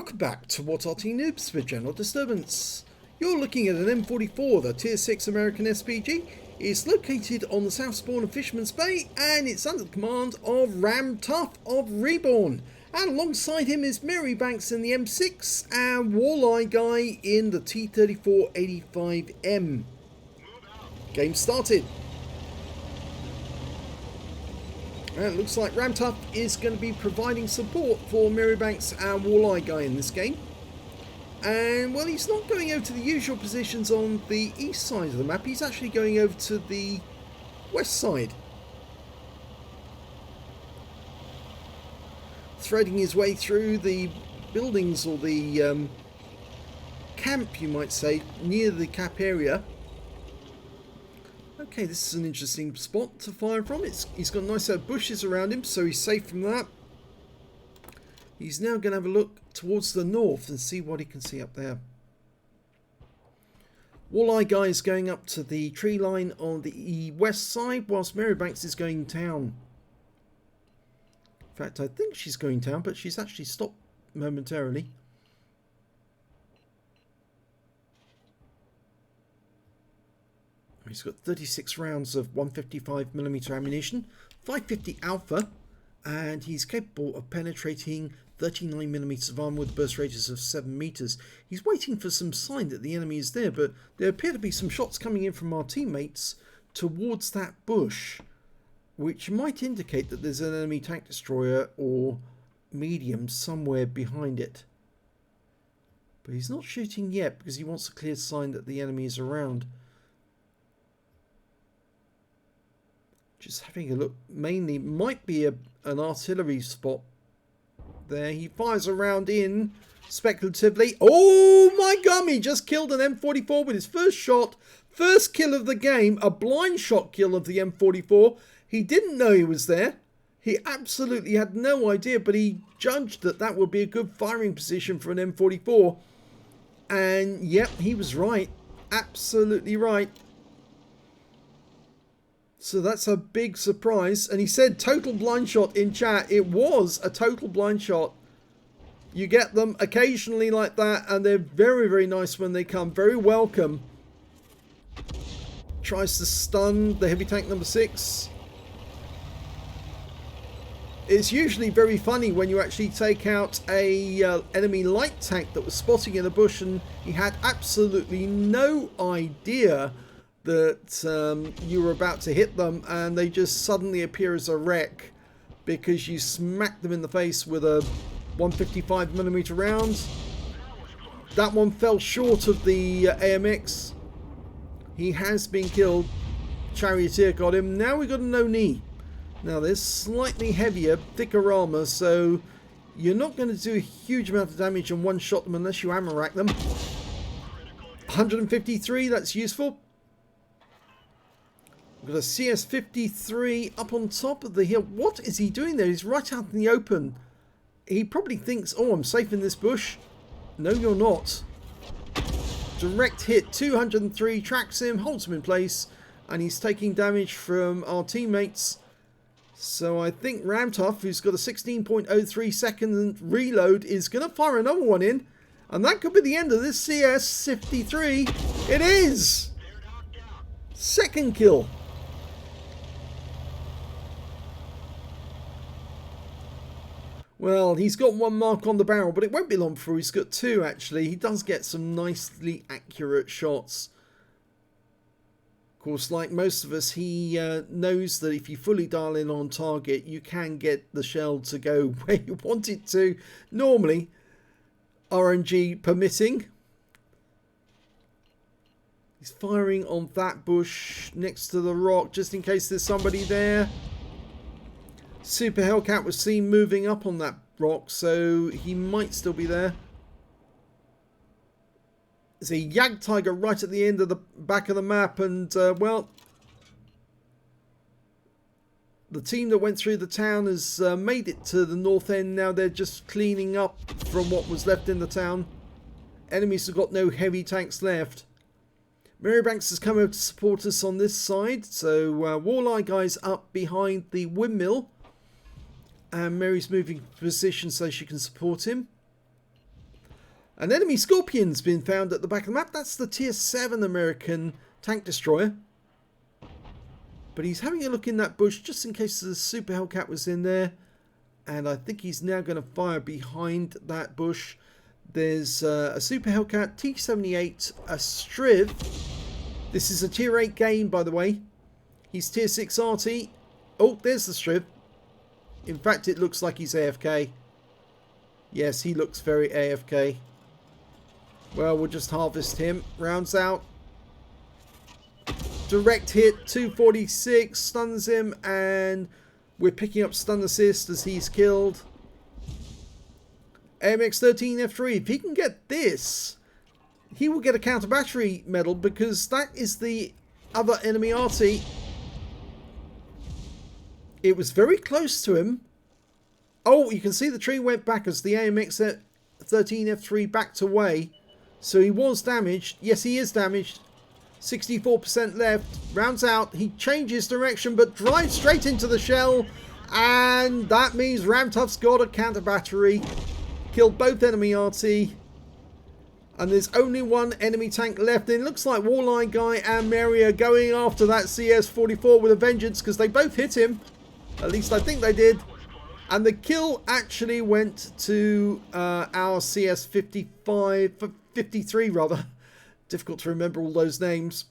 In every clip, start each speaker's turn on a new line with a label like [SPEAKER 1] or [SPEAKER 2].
[SPEAKER 1] Welcome back to What Arty Noobs for General Disturbance. You're looking at an M44, the Tier 6 American SPG. It's located on the south spawn of Fisherman's Bay and it's under the command of Ram Tough of REBRN. And alongside him is Mary Banks in the M6 and Walleye Guy in the T3485M. Game started. And it looks like Ram Tough is going to be providing support for Mary Banks and Walleye Guy in this game. And well, he's not going over to the usual positions on the east side of the map. He's actually going over to the west side. Threading his way through the buildings, or the camp you might say, near the cap area. Okay, this is an interesting spot to fire from. He's got a nice set of bushes around him, so he's safe from that. He's now going to have a look towards the north and see what he can see up there. Walleye Guy is going up to the tree line on the west side, whilst Mary Banks is going down. In fact, I think she's going down, but she's actually stopped momentarily. He's got 36 rounds of 155mm ammunition, 550 alpha, and he's capable of penetrating 39mm of armor with burst radius of 7 meters. He's waiting for some sign that the enemy is there, but there appear to be some shots coming in from our teammates towards that bush, which might indicate that there's an enemy tank destroyer or medium somewhere behind it. But he's not shooting yet because he wants a clear sign that the enemy is around. Just having a look, mainly might be an artillery spot there. He fires a round in speculatively. Oh my god, he just killed an M44 with his first shot. First kill of the game, a blind shot kill of the M44. He didn't know he was there. He absolutely had no idea, but he judged that that would be a good firing position for an M44. And yep, he was right. Absolutely right. So that's a big surprise. And he said total blind shot in chat. It was a total blind shot. You get them occasionally like that, and they're very, very nice when they come. Very welcome. Tries to stun the heavy tank number 6. It's usually very funny when you actually take out a enemy light tank that was spotting in a bush, and he had absolutely no idea that you were about to hit them, and they just suddenly appear as a wreck because you smacked them in the face with a 155mm round. That one fell short of the AMX. He has been killed. Charioteer got him. Now we've got a no knee. Now there's slightly heavier, thicker armor, so you're not going to do a huge amount of damage and one shot them unless you ammo rack them. 153, that's useful. We've got a CS-53 up on top of the hill. What is he doing there? He's right out in the open. He probably thinks, oh, I'm safe in this bush. No, you're not. Direct hit, 203, tracks him, holds him in place, and he's taking damage from our teammates. So I think Ram Tough, who's got a 16.03 second reload, is going to fire another one in. And that could be the end of this CS-53. It is! Second kill. Well, he's got one mark on the barrel, but it won't be long before he's got two, actually. He does get some nicely accurate shots. Of course, like most of us, he knows that if you fully dial in on target, you can get the shell to go where you want it to. Normally, RNG permitting. He's firing on that bush next to the rock, just in case there's somebody there. Super Hellcat was seen moving up on that rock, so he might still be there. There's a Yag Tiger right at the end of the back of the map, and well, the team that went through the town has made it to the north end. Now they're just cleaning up from what was left in the town. Enemies have got no heavy tanks left. Mary Banks has come over to support us on this side, so Walleye Guy's up behind the windmill. And Mary's moving position so she can support him. An enemy Scorpion's been found at the back of the map. That's the tier 7 American tank destroyer. But he's having a look in that bush just in case the Super Hellcat was in there. And I think he's now going to fire behind that bush. There's a Super Hellcat, T-78, a Striv. This is a tier 8 game, by the way. He's tier 6 Arty. Oh, there's the Striv. In fact, it looks like he's AFK. Yes, he looks very AFK. Well, we'll just harvest him. Rounds out. Direct hit, 246, stuns him, and we're picking up stun assist as he's killed. AMX13F3, if he can get this, he will get a counter battery medal because that is the other enemy Arty. It was very close to him. Oh, you can see the tree went back as the AMX13F3 backed away. So he was damaged. Yes, he is damaged. 64% left. Rounds out. He changes direction but drives straight into the shell. And that means Ramtuff's got a counter battery. Killed both enemy Arty. And there's only one enemy tank left. And it looks like Walleye Guy and Mary are going after that CS44 with a vengeance because they both hit him. At least I think they did. And the kill actually went to our CS55, 53 rather. Difficult to remember all those names.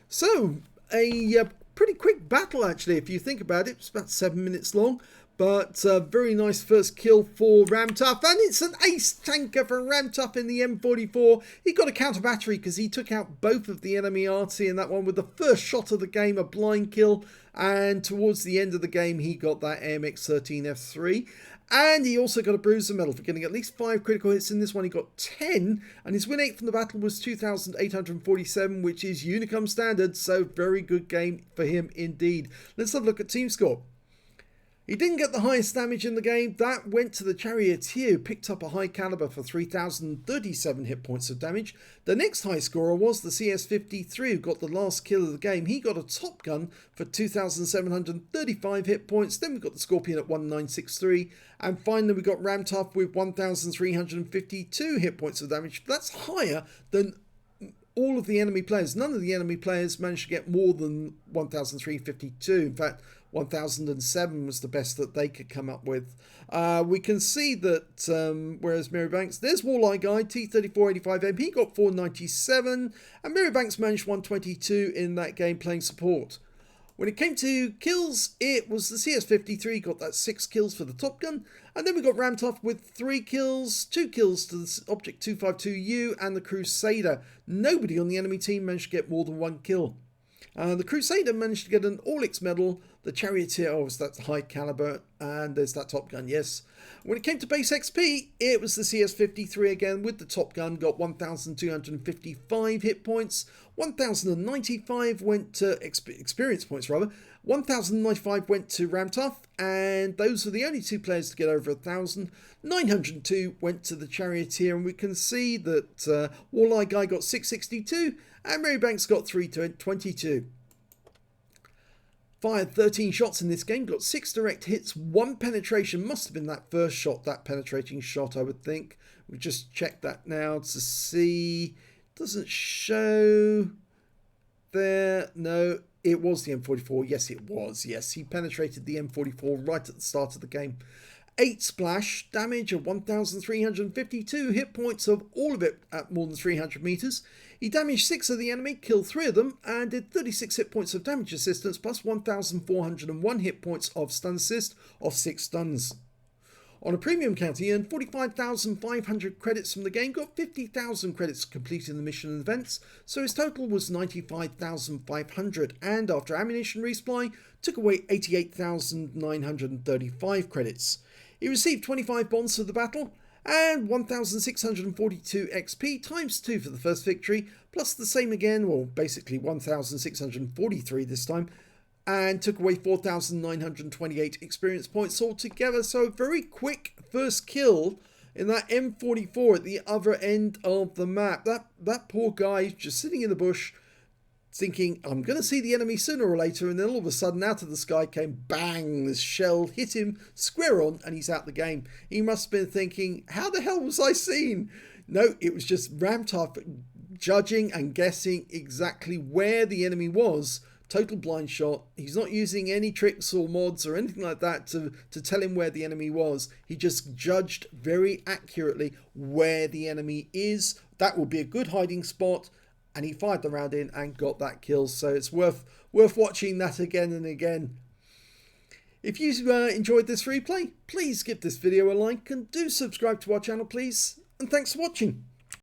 [SPEAKER 1] So, a pretty quick battle actually, if you think about it. It's about 7 minutes long. But very nice first kill for Ramtuff. And it's an ace tanker for Ramtuff in the M44. He got a counter battery because he took out both of the enemy Arty in that one with the first shot of the game, a blind kill. And towards the end of the game, he got that AMX13F3. And he also got a bruiser medal for getting at least 5 critical hits. In this one, he got 10. And his win rate from the battle was 2,847, which is Unicum standard. So very good game for him indeed. Let's have a look at team score. He didn't get the highest damage in the game. That went to the Charioteer, who picked up a high caliber for 3,037 hit points of damage. The next high scorer was the CS53, who got the last kill of the game. He got a Top Gun for 2,735 hit points. Then we got the Scorpion at 1,963. And finally we got Ramtuff with 1,352 hit points of damage. That's higher than all of the enemy players. None of the enemy players managed to get more than 1,352. In fact, 1007 was the best that they could come up with. We can see that whereas Mary Banks, there's Walleye Guy, T3485M, he got 497, and Mary Banks managed 122 in that game playing support. When it came to kills, it was the CS53 got that 6 kills for the Top Gun, and then we got Ramtuff with 3 kills, 2 kills to the Object 252U and the Crusader. Nobody on the enemy team managed to get more than 1 kill. The Crusader managed to get an All-X medal. The Charioteer, oh, that's high caliber, and there's that Top Gun, yes. When it came to base XP, it was the CS53 again with the Top Gun, got 1,255 hit points, 1,095 went to experience points rather, 1,095 went to Ramtuff, and those were the only 2 players to get over 1,000. 902 went to the Charioteer, and we can see that Walleye Guy got 662, and Mary Banks got 322. Fired 13 shots in this game, got 6 direct hits, 1 penetration. Must have been that first shot, that penetrating shot, I would think. We just checked that now to see. Doesn't show there. No, it was the M44. Yes, it was. Yes, he penetrated the M44 right at the start of the game. 8 splash, damage of 1,352, hit points of all of it at more than 300 meters. He damaged 6 of the enemy, killed 3 of them, and did 36 hit points of damage assistance, plus 1,401 hit points of stun assist of 6 stuns. On a premium count, he earned 45,500 credits from the game, got 50,000 credits completing the mission and events, so his total was 95,500, and after ammunition resupply, took away 88,935 credits. He received 25 bonds for the battle, and 1,642 XP times 2 for the first victory, plus the same again, well basically 1,643 this time, and took away 4,928 experience points altogether. So a very quick first kill in that M44 at the other end of the map. That poor guy just sitting in the bush, thinking, I'm going to see the enemy sooner or later, and then all of a sudden out of the sky came bang, this shell hit him square on and he's out the game. He must have been thinking, how the hell was I seen? No, it was just ramped up, judging and guessing exactly where the enemy was. Total blind shot. He's not using any tricks or mods or anything like that to tell him where the enemy was. He just judged very accurately where the enemy is. That would be a good hiding spot, and he fired the round in and got that kill. So it's worth watching that again and again. If you enjoyed this replay, please give this video a like and do subscribe to our channel, please. And thanks for watching.